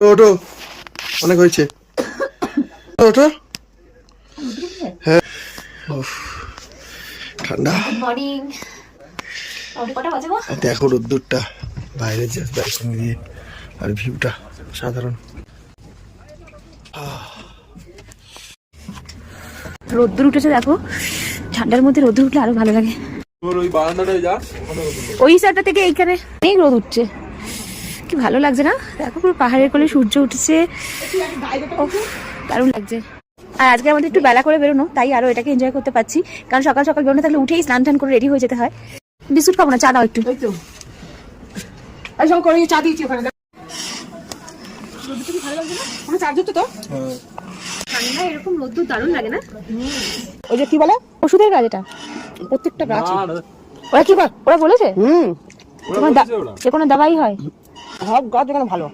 ওঠো, অনেক হয়েছে, ওঠো। হ্যাঁ, উফ, ঠান্ডা। মর্নিং। কটা বাজে গো? দেখো রোদ্দুরটা বাইরে জাস্ট ব্যালকনি দিয়ে, আর ভিউটা সাধারণ। রোদ্দুর উঠেছে দেখো, ঠান্ডার মধ্যে রোদ্দুর উঠলে আরো ভালো লাগে। ওই বারান্দাটায় যা, ওই সাইডটা থেকে এইখানে অনেক রোদ উঠছে, কি ভালো লাগছে না? দেখো পুরো পাহাড়ের কোলে সূর্য উঠেছে, দারুণ লাগছে। আর আজকে আমাদের একটু বেলা করে বেরোনো, তাই আরো এটাকে এনজয় করতে পারছি। কারণ সকাল সকাল বেরোনো থাকলে উঠেই স্নান টান করে রেডি হয়ে যেতে হয়। বিস্কুট খাবো না, চা দাও একটু। চা দিয়েছি ওখানে, ঠান্ডা এরকম রোদ্দুর দারুণ লাগে না? ওই যে কি বলে ওষুধের কাজ এটা। প্রত্যেকটা গাছ ওরা কি ওরা বলেছে যে কোনো দাবাই হয়? সব গাছ এখানে ভালো।